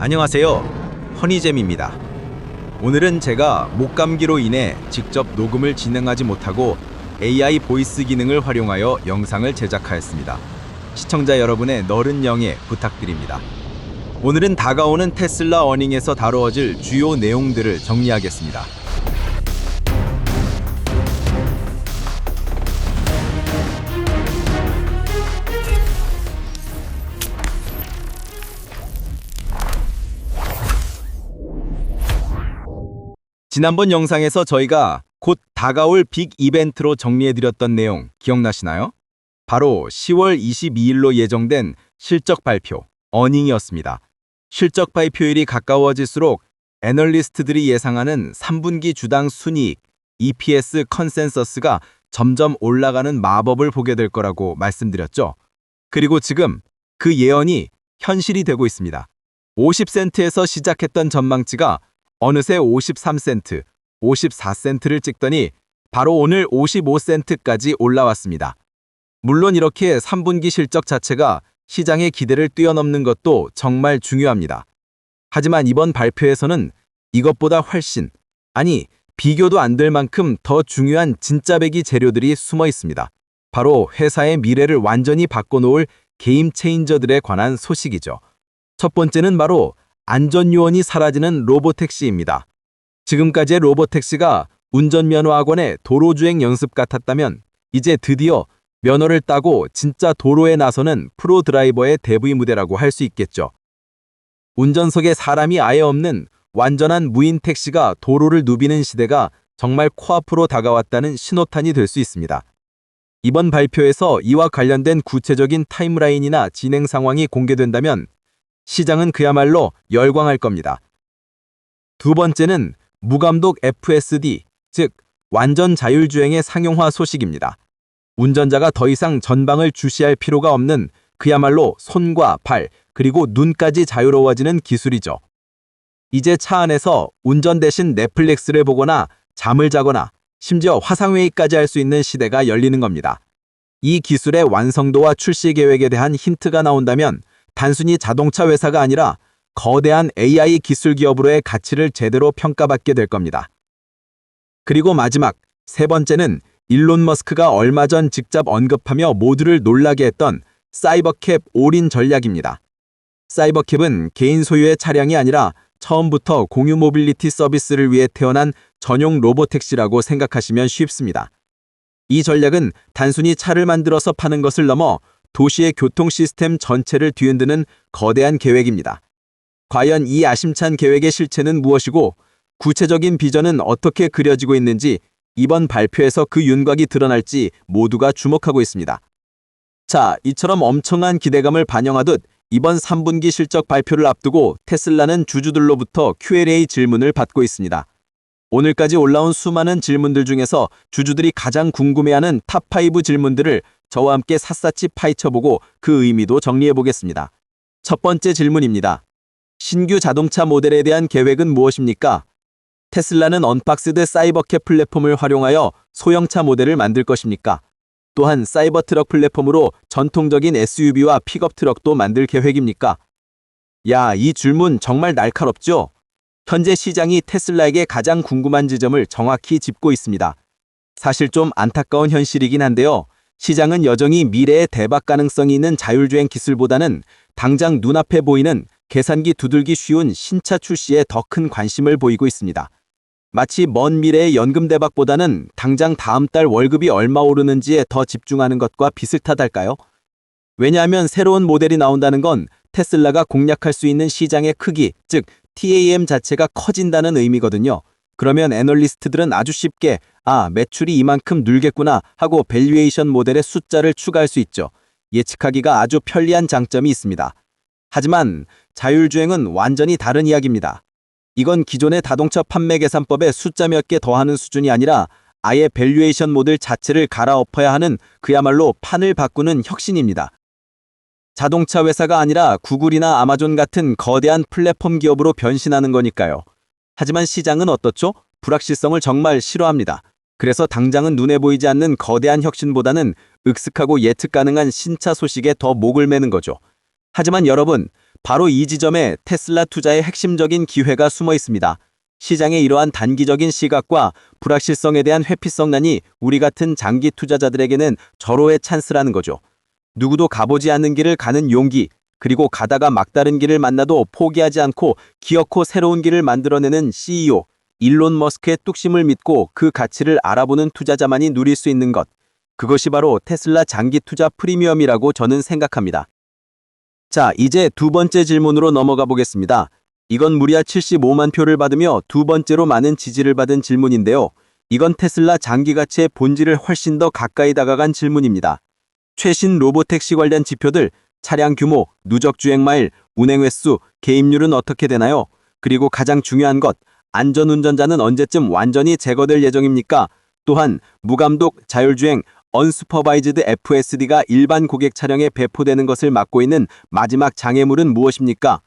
안녕하세요. 허니잼입니다. 오늘은 제가 목감기로 인해 직접 녹음을 진행하지 못하고 AI 보이스 기능을 활용하여 영상을 제작하였습니다. 시청자 여러분의 너른 영예 부탁드립니다. 오늘은 다가오는 테슬라 어닝에서 다루어질 주요 내용들을 정리하겠습니다. 지난번 영상에서 저희가 곧 다가올 빅 이벤트로 정리해드렸던 내용 기억나시나요? 바로 10월 22일로 예정된 실적 발표, 어닝이었습니다. 실적 발표일이 가까워질수록 애널리스트들이 예상하는 3분기 주당 순이익, EPS 컨센서스가 점점 올라가는 마법을 보게 될 거라고 말씀드렸죠. 그리고 지금 그 예언이 현실이 되고 있습니다. 50센트에서 시작했던 전망치가 어느새 53센트, 54센트를 찍더니 바로 오늘 55센트까지 올라왔습니다. 물론 이렇게 3분기 실적 자체가 시장의 기대를 뛰어넘는 것도 정말 중요합니다. 하지만 이번 발표에서는 이것보다 훨씬, 아니 비교도 안 될 만큼 더 중요한 진짜 배기 재료들이 숨어 있습니다. 바로 회사의 미래를 완전히 바꿔놓을 게임 체인저들에 관한 소식이죠. 첫 번째는 바로 안전요원이 사라지는 로보택시입니다. 지금까지의 로보택시가 운전면허 학원의 도로주행 연습 같았다면 이제 드디어 면허를 따고 진짜 도로에 나서는 프로 드라이버의 데뷔 무대라고 할 수 있겠죠. 운전석에 사람이 아예 없는 완전한 무인 택시가 도로를 누비는 시대가 정말 코앞으로 다가왔다는 신호탄이 될 수 있습니다. 이번 발표에서 이와 관련된 구체적인 타임라인이나 진행 상황이 공개된다면 시장은 그야말로 열광할 겁니다. 두 번째는 무감독 FSD, 즉 완전 자율주행의 상용화 소식입니다. 운전자가 더 이상 전방을 주시할 필요가 없는 그야말로 손과 발, 그리고 눈까지 자유로워지는 기술이죠. 이제 차 안에서 운전 대신 넷플릭스를 보거나 잠을 자거나 심지어 화상회의까지 할 수 있는 시대가 열리는 겁니다. 이 기술의 완성도와 출시 계획에 대한 힌트가 나온다면 단순히 자동차 회사가 아니라 거대한 AI 기술 기업으로의 가치를 제대로 평가받게 될 겁니다. 그리고 마지막, 세 번째는 일론 머스크가 얼마 전 직접 언급하며 모두를 놀라게 했던 사이버캡 올인 전략입니다. 사이버캡은 개인 소유의 차량이 아니라 처음부터 공유 모빌리티 서비스를 위해 태어난 전용 로보택시라고 생각하시면 쉽습니다. 이 전략은 단순히 차를 만들어서 파는 것을 넘어 도시의 교통 시스템 전체를 뒤흔드는 거대한 계획입니다. 과연 이 야심찬 계획의 실체는 무엇이고 구체적인 비전은 어떻게 그려지고 있는지 이번 발표에서 그 윤곽이 드러날지 모두가 주목하고 있습니다. 자, 이처럼 엄청난 기대감을 반영하듯 이번 3분기 실적 발표를 앞두고 테슬라는 주주들로부터 Q&A 질문을 받고 있습니다. 오늘까지 올라온 수많은 질문들 중에서 주주들이 가장 궁금해하는 탑5 질문들을 저와 함께 샅샅이 파헤쳐보고 그 의미도 정리해보겠습니다. 첫 번째 질문입니다. 신규 자동차 모델에 대한 계획은 무엇입니까? 테슬라는 언박스드 사이버캡 플랫폼을 활용하여 소형차 모델을 만들 것입니까? 또한 사이버트럭 플랫폼으로 전통적인 SUV와 픽업 트럭도 만들 계획입니까? 야, 이 질문 정말 날카롭죠? 현재 시장이 테슬라에게 가장 궁금한 지점을 정확히 짚고 있습니다. 사실 좀 안타까운 현실이긴 한데요. 시장은 여전히 미래의 대박 가능성이 있는 자율주행 기술보다는 당장 눈앞에 보이는 계산기 두들기 쉬운 신차 출시에 더 큰 관심을 보이고 있습니다. 마치 먼 미래의 연금 대박보다는 당장 다음 달 월급이 얼마 오르는지에 더 집중하는 것과 비슷하달까요? 왜냐하면 새로운 모델이 나온다는 건 테슬라가 공략할 수 있는 시장의 크기, 즉 TAM 자체가 커진다는 의미거든요. 그러면 애널리스트들은 아주 쉽게 매출이 이만큼 늘겠구나 하고 밸류에이션 모델의 숫자를 추가할 수 있죠. 예측하기가 아주 편리한 장점이 있습니다. 하지만 자율주행은 완전히 다른 이야기입니다. 이건 기존의 자동차 판매 계산법에 숫자 몇 개 더하는 수준이 아니라 아예 밸류에이션 모델 자체를 갈아엎어야 하는 그야말로 판을 바꾸는 혁신입니다. 자동차 회사가 아니라 구글이나 아마존 같은 거대한 플랫폼 기업으로 변신하는 거니까요. 하지만 시장은 어떻죠? 불확실성을 정말 싫어합니다. 그래서 당장은 눈에 보이지 않는 거대한 혁신보다는 익숙하고 예측 가능한 신차 소식에 더 목을 매는 거죠. 하지만 여러분, 바로 이 지점에 테슬라 투자의 핵심적인 기회가 숨어 있습니다. 시장의 이러한 단기적인 시각과 불확실성에 대한 회피성난이 우리 같은 장기 투자자들에게는 절호의 찬스라는 거죠. 누구도 가보지 않는 길을 가는 용기, 그리고 가다가 막다른 길을 만나도 포기하지 않고 기어코 새로운 길을 만들어내는 CEO, 일론 머스크의 뚝심을 믿고 그 가치를 알아보는 투자자만이 누릴 수 있는 것. 그것이 바로 테슬라 장기 투자 프리미엄이라고 저는 생각합니다. 자, 이제 두 번째 질문으로 넘어가 보겠습니다. 이건 무려 75만 표를 받으며 두 번째로 많은 지지를 받은 질문인데요. 이건 테슬라 장기 가치의 본질을 훨씬 더 가까이 다가간 질문입니다. 최신 로보택시 관련 지표들, 차량 규모, 누적 주행 마일, 운행 횟수, 개입률은 어떻게 되나요? 그리고 가장 중요한 것, 안전운전자는 언제쯤 완전히 제거될 예정입니까? 또한 무감독, 자율주행, 언슈퍼바이즈드 FSD가 일반 고객 차량에 배포되는 것을 막고 있는 마지막 장애물은 무엇입니까?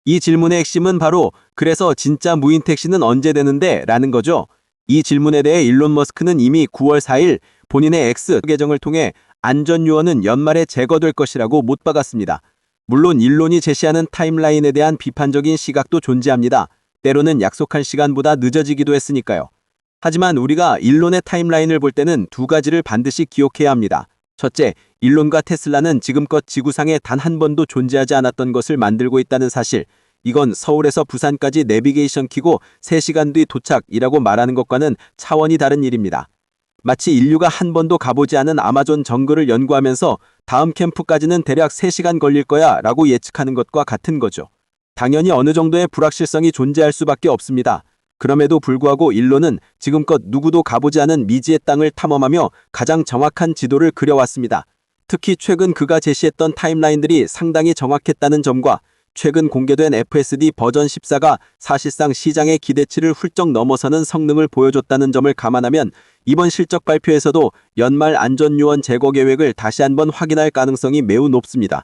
이 질문의 핵심은 바로 그래서 진짜 무인 택시는 언제 되는데? 라는 거죠. 이 질문에 대해 일론 머스크는 이미 9월 4일 본인의 X 계정을 통해 안전 요원은 연말에 제거될 것이라고 못 박았습니다. 물론 일론이 제시하는 타임라인에 대한 비판적인 시각도 존재합니다. 때로는 약속한 시간보다 늦어지기도 했으니까요. 하지만 우리가 일론의 타임라인을 볼 때는 두 가지를 반드시 기억해야 합니다. 첫째, 일론과 테슬라는 지금껏 지구상에 단 한 번도 존재하지 않았던 것을 만들고 있다는 사실. 이건 서울에서 부산까지 내비게이션 켜고 3시간 뒤 도착이라고 말하는 것과는 차원이 다른 일입니다. 마치 인류가 한 번도 가보지 않은 아마존 정글을 연구하면서 다음 캠프까지는 대략 3시간 걸릴 거야 라고 예측하는 것과 같은 거죠. 당연히 어느 정도의 불확실성이 존재할 수밖에 없습니다. 그럼에도 불구하고 일론은 지금껏 누구도 가보지 않은 미지의 땅을 탐험하며 가장 정확한 지도를 그려왔습니다. 특히 최근 그가 제시했던 타임라인들이 상당히 정확했다는 점과 최근 공개된 FSD 버전 14가 사실상 시장의 기대치를 훌쩍 넘어서는 성능을 보여줬다는 점을 감안하면 이번 실적 발표에서도 연말 안전요원 제거 계획을 다시 한번 확인할 가능성이 매우 높습니다.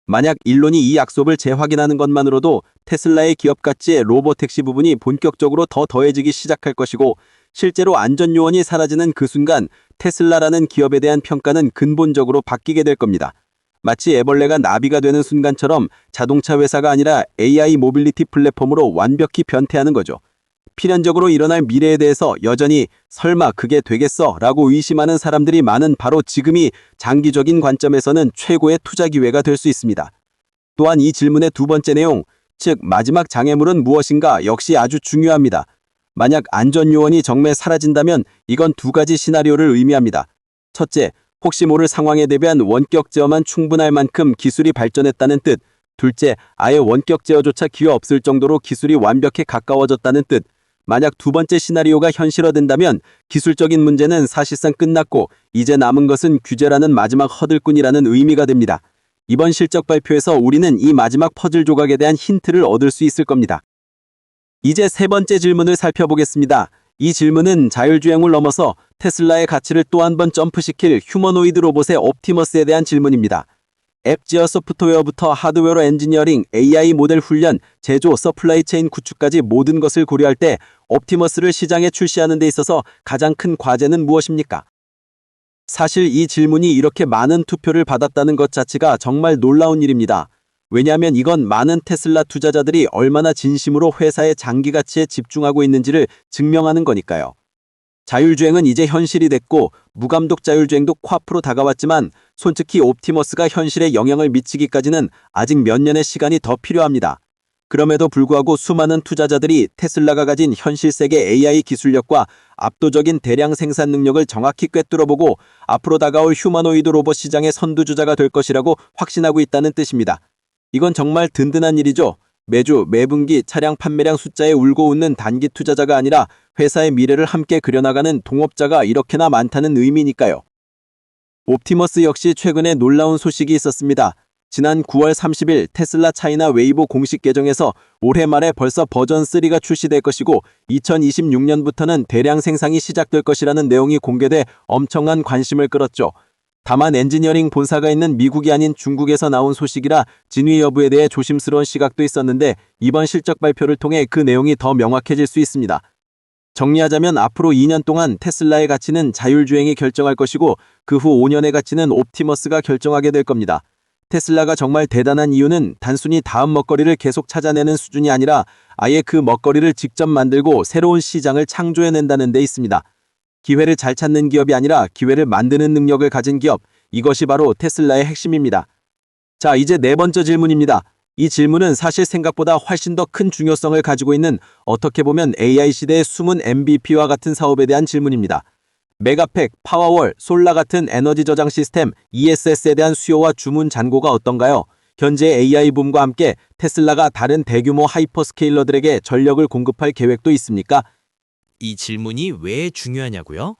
만약 일론이 이 약속을 재확인하는 것만으로도 테슬라의 기업 가치의 로보택시 부분이 본격적으로 더 더해지기 시작할 것이고 실제로 안전요원이 사라지는 그 순간 테슬라라는 기업에 대한 평가는 근본적으로 바뀌게 될 겁니다. 마치 애벌레가 나비가 되는 순간처럼 자동차 회사가 아니라 AI 모빌리티 플랫폼으로 완벽히 변태하는 거죠. 필연적으로 일어날 미래에 대해서 여전히 설마 그게 되겠어? 라고 의심하는 사람들이 많은 바로 지금이 장기적인 관점에서는 최고의 투자 기회가 될 수 있습니다. 또한 이 질문의 두 번째 내용, 즉 마지막 장애물은 무엇인가 역시 아주 중요합니다. 만약 안전요원이 정말 사라진다면 이건 두 가지 시나리오를 의미합니다. 첫째, 혹시 모를 상황에 대비한 원격 제어만 충분할 만큼 기술이 발전했다는 뜻. 둘째, 아예 원격 제어조차 기회 없을 정도로 기술이 완벽에 가까워졌다는 뜻. 만약 두 번째 시나리오가 현실화된다면 기술적인 문제는 사실상 끝났고 이제 남은 것은 규제라는 마지막 허들뿐이라는 의미가 됩니다. 이번 실적 발표에서 우리는 이 마지막 퍼즐 조각에 대한 힌트를 얻을 수 있을 겁니다. 이제 세 번째 질문을 살펴보겠습니다. 이 질문은 자율주행을 넘어서 테슬라의 가치를 또 한 번 점프시킬 휴머노이드 로봇의 옵티머스에 대한 질문입니다. 앱 지어 소프트웨어부터 하드웨어 엔지니어링, AI 모델 훈련, 제조, 서플라이 체인 구축까지 모든 것을 고려할 때 옵티머스를 시장에 출시하는 데 있어서 가장 큰 과제는 무엇입니까? 사실 이 질문이 이렇게 많은 투표를 받았다는 것 자체가 정말 놀라운 일입니다. 왜냐하면 이건 많은 테슬라 투자자들이 얼마나 진심으로 회사의 장기 가치에 집중하고 있는지를 증명하는 거니까요. 자율주행은 이제 현실이 됐고 무감독 자율주행도 코앞으로 다가왔지만 솔직히 옵티머스가 현실에 영향을 미치기까지는 아직 몇 년의 시간이 더 필요합니다. 그럼에도 불구하고 수많은 투자자들이 테슬라가 가진 현실 세계 AI 기술력과 압도적인 대량 생산 능력을 정확히 꿰뚫어보고 앞으로 다가올 휴머노이드 로봇 시장의 선두주자가 될 것이라고 확신하고 있다는 뜻입니다. 이건 정말 든든한 일이죠. 매주 매분기 차량 판매량 숫자에 울고 웃는 단기 투자자가 아니라 회사의 미래를 함께 그려나가는 동업자가 이렇게나 많다는 의미니까요. 옵티머스 역시 최근에 놀라운 소식이 있었습니다. 지난 9월 30일 테슬라 차이나 웨이보 공식 계정에서 올해 말에 벌써 버전 3가 출시될 것이고 2026년부터는 대량 생산이 시작될 것이라는 내용이 공개돼 엄청난 관심을 끌었죠. 다만 엔지니어링 본사가 있는 미국이 아닌 중국에서 나온 소식이라 진위 여부에 대해 조심스러운 시각도 있었는데 이번 실적 발표를 통해 그 내용이 더 명확해질 수 있습니다. 정리하자면 앞으로 2년 동안 테슬라의 가치는 자율주행이 결정할 것이고 그 후 5년의 가치는 옵티머스가 결정하게 될 겁니다. 테슬라가 정말 대단한 이유는 단순히 다음 먹거리를 계속 찾아내는 수준이 아니라 아예 그 먹거리를 직접 만들고 새로운 시장을 창조해낸다는 데 있습니다. 기회를 잘 찾는 기업이 아니라 기회를 만드는 능력을 가진 기업, 이것이 바로 테슬라의 핵심입니다. 자, 이제 네 번째 질문입니다. 이 질문은 사실 생각보다 훨씬 더 큰 중요성을 가지고 있는 어떻게 보면 AI 시대의 숨은 MVP와 같은 사업에 대한 질문입니다. 메가팩, 파워월, 솔라 같은 에너지 저장 시스템 ESS에 대한 수요와 주문 잔고가 어떤가요? 현재 AI 붐과 함께 테슬라가 다른 대규모 하이퍼스케일러들에게 전력을 공급할 계획도 있습니까? 이 질문이 왜 중요하냐고요?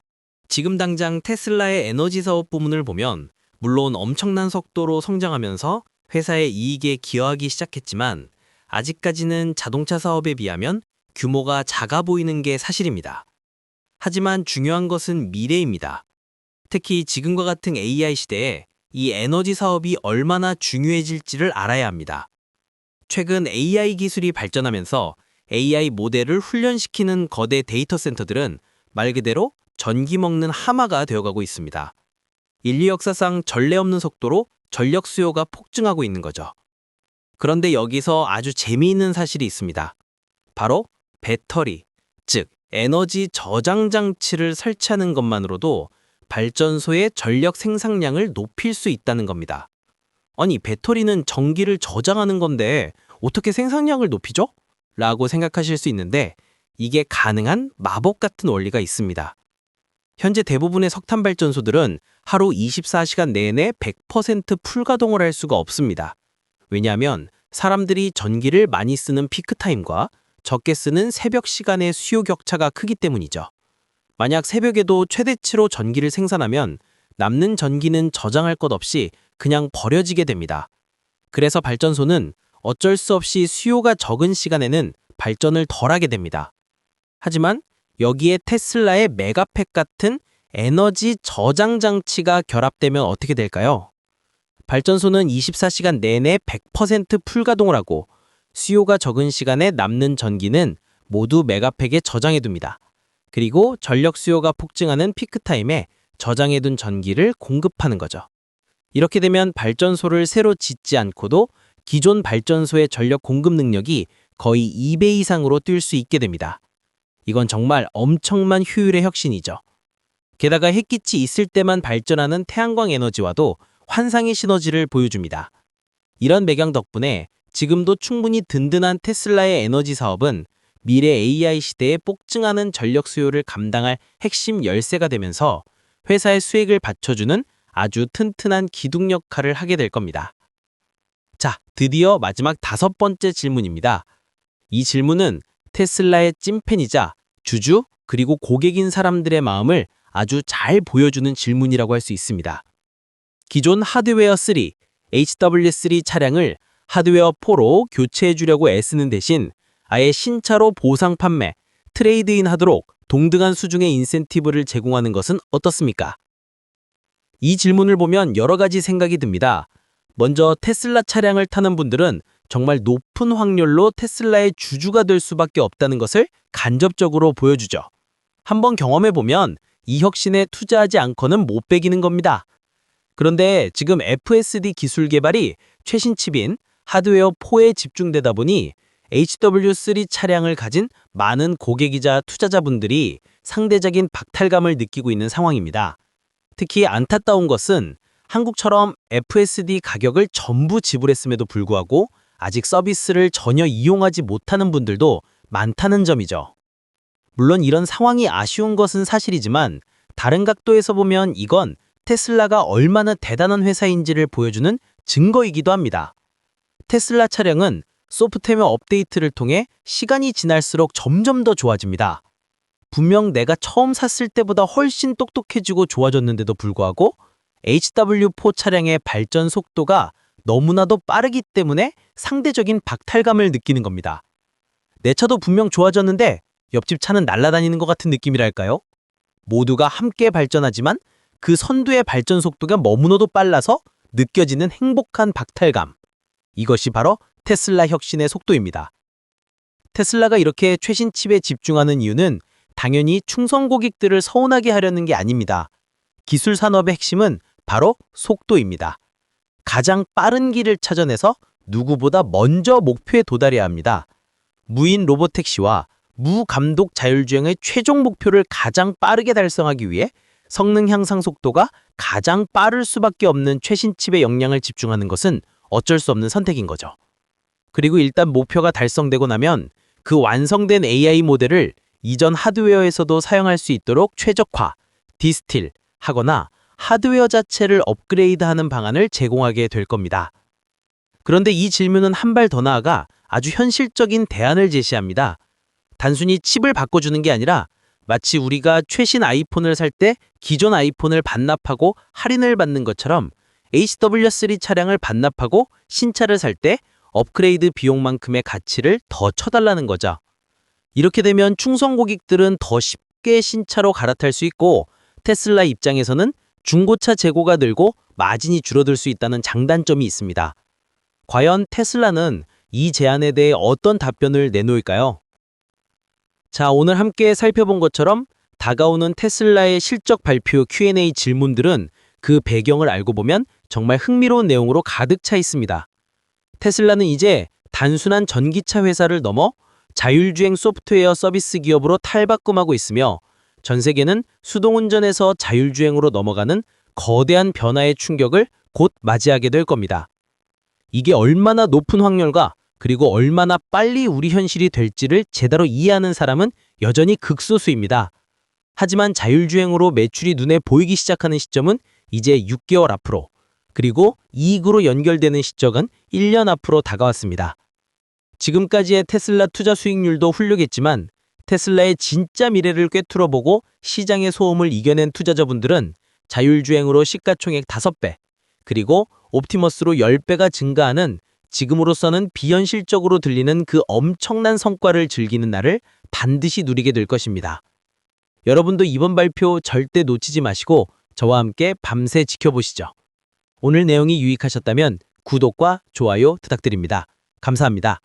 지금 당장 테슬라의 에너지 사업 부문을 보면 물론 엄청난 속도로 성장하면서 회사의 이익에 기여하기 시작했지만 아직까지는 자동차 사업에 비하면 규모가 작아 보이는 게 사실입니다. 하지만 중요한 것은 미래입니다. 특히 지금과 같은 AI 시대에 이 에너지 사업이 얼마나 중요해질지를 알아야 합니다. 최근 AI 기술이 발전하면서 AI 모델을 훈련시키는 거대 데이터 센터들은 말 그대로 전기 먹는 하마가 되어가고 있습니다. 인류 역사상 전례 없는 속도로 전력 수요가 폭증하고 있는 거죠. 그런데 여기서 아주 재미있는 사실이 있습니다. 바로 배터리, 즉 에너지 저장 장치를 설치하는 것만으로도 발전소의 전력 생산량을 높일 수 있다는 겁니다. 아니, 배터리는 전기를 저장하는 건데 어떻게 생산량을 높이죠? 라고 생각하실 수 있는데 이게 가능한 마법 같은 원리가 있습니다. 현재 대부분의 석탄 발전소들은 하루 24시간 내내 100% 풀가동을 할 수가 없습니다. 왜냐하면 사람들이 전기를 많이 쓰는 피크타임과 적게 쓰는 새벽 시간의 수요 격차가 크기 때문이죠. 만약 새벽에도 최대치로 전기를 생산하면 남는 전기는 저장할 것 없이 그냥 버려지게 됩니다. 그래서 발전소는 어쩔 수 없이 수요가 적은 시간에는 발전을 덜하게 됩니다. 하지만 여기에 테슬라의 메가팩 같은 에너지 저장 장치가 결합되면 어떻게 될까요? 발전소는 24시간 내내 100% 풀가동을 하고 수요가 적은 시간에 남는 전기는 모두 메가팩에 저장해둡니다. 그리고 전력 수요가 폭증하는 피크타임에 저장해둔 전기를 공급하는 거죠. 이렇게 되면 발전소를 새로 짓지 않고도 기존 발전소의 전력 공급 능력이 거의 2배 이상으로 뛸 수 있게 됩니다. 이건 정말 엄청난 효율의 혁신이죠. 게다가 햇빛이 있을 때만 발전하는 태양광 에너지와도 환상의 시너지를 보여줍니다. 이런 배경 덕분에 지금도 충분히 든든한 테슬라의 에너지 사업은 미래 AI 시대에 폭증하는 전력 수요를 감당할 핵심 열쇠가 되면서 회사의 수익을 받쳐주는 아주 튼튼한 기둥 역할을 하게 될 겁니다. 자, 드디어 마지막 5번째 질문입니다. 이 질문은 테슬라의 찐팬이자 주주 그리고 고객인 사람들의 마음을 아주 잘 보여주는 질문이라고 할 수 있습니다. 기존 하드웨어 3, HW3 차량을 하드웨어 4로 교체해 주려고 애쓰는 대신 아예 신차로 보상 판매, 트레이드인 하도록 동등한 수준의 인센티브를 제공하는 것은 어떻습니까? 이 질문을 보면 여러 가지 생각이 듭니다. 먼저 테슬라 차량을 타는 분들은 정말 높은 확률로 테슬라의 주주가 될 수밖에 없다는 것을 간접적으로 보여주죠. 한번 경험해보면 이 혁신에 투자하지 않고는 못 배기는 겁니다. 그런데 지금 FSD 기술 개발이 최신 칩인 하드웨어 4에 집중되다 보니 HW3 차량을 가진 많은 고객이자 투자자분들이 상대적인 박탈감을 느끼고 있는 상황입니다. 특히 안타까운 것은 한국처럼 FSD 가격을 전부 지불했음에도 불구하고 아직 서비스를 전혀 이용하지 못하는 분들도 많다는 점이죠. 물론 이런 상황이 아쉬운 것은 사실이지만 다른 각도에서 보면 이건 테슬라가 얼마나 대단한 회사인지를 보여주는 증거이기도 합니다. 테슬라 차량은 소프트웨어 업데이트를 통해 시간이 지날수록 점점 더 좋아집니다. 분명 내가 처음 샀을 때보다 훨씬 똑똑해지고 좋아졌는데도 불구하고 HW4 차량의 발전 속도가 너무나도 빠르기 때문에 상대적인 박탈감을 느끼는 겁니다. 내 차도 분명 좋아졌는데 옆집 차는 날아다니는 것 같은 느낌이랄까요? 모두가 함께 발전하지만 그 선두의 발전 속도가 너무나도 빨라서 느껴지는 행복한 박탈감. 이것이 바로 테슬라 혁신의 속도입니다. 테슬라가 이렇게 최신 칩에 집중하는 이유는 당연히 충성 고객들을 서운하게 하려는 게 아닙니다. 기술 산업의 핵심은 바로 속도입니다. 가장 빠른 길을 찾아내서 누구보다 먼저 목표에 도달해야 합니다. 무인 로보택시와 무감독 자율주행의 최종 목표를 가장 빠르게 달성하기 위해 성능 향상 속도가 가장 빠를 수밖에 없는 최신 칩에 역량을 집중하는 것은 어쩔 수 없는 선택인 거죠. 그리고 일단 목표가 달성되고 나면 그 완성된 AI 모델을 이전 하드웨어에서도 사용할 수 있도록 최적화, 디스틸 하거나 하드웨어 자체를 업그레이드하는 방안을 제공하게 될 겁니다. 그런데 이 질문은 한 발 더 나아가 아주 현실적인 대안을 제시합니다. 단순히 칩을 바꿔주는 게 아니라 마치 우리가 최신 아이폰을 살 때 기존 아이폰을 반납하고 할인을 받는 것처럼 HW3 차량을 반납하고 신차를 살 때 업그레이드 비용만큼의 가치를 더 쳐달라는 거죠. 이렇게 되면 충성 고객들은 더 쉽게 신차로 갈아탈 수 있고 테슬라 입장에서는 중고차 재고가 늘고 마진이 줄어들 수 있다는 장단점이 있습니다. 과연 테슬라는 이 제안에 대해 어떤 답변을 내놓을까요? 자, 오늘 함께 살펴본 것처럼 다가오는 테슬라의 실적 발표 Q&A 질문들은 그 배경을 알고 보면 정말 흥미로운 내용으로 가득 차 있습니다. 테슬라는 이제 단순한 전기차 회사를 넘어 자율주행 소프트웨어 서비스 기업으로 탈바꿈하고 있으며 전 세계는 수동운전에서 자율주행으로 넘어가는 거대한 변화의 충격을 곧 맞이하게 될 겁니다. 이게 얼마나 높은 확률과 그리고 얼마나 빨리 우리 현실이 될지를 제대로 이해하는 사람은 여전히 극소수입니다. 하지만 자율주행으로 매출이 눈에 보이기 시작하는 시점은 이제 6개월 앞으로, 그리고 이익으로 연결되는 시점은 1년 앞으로 다가왔습니다. 지금까지의 테슬라 투자 수익률도 훌륭했지만 테슬라의 진짜 미래를 꿰뚫어보고 시장의 소음을 이겨낸 투자자분들은 자율주행으로 시가총액 5배, 그리고 옵티머스로 10배가 증가하는 지금으로서는 비현실적으로 들리는 그 엄청난 성과를 즐기는 날을 반드시 누리게 될 것입니다. 여러분도 이번 발표 절대 놓치지 마시고 저와 함께 밤새 지켜보시죠. 오늘 내용이 유익하셨다면 구독과 좋아요 부탁드립니다. 감사합니다.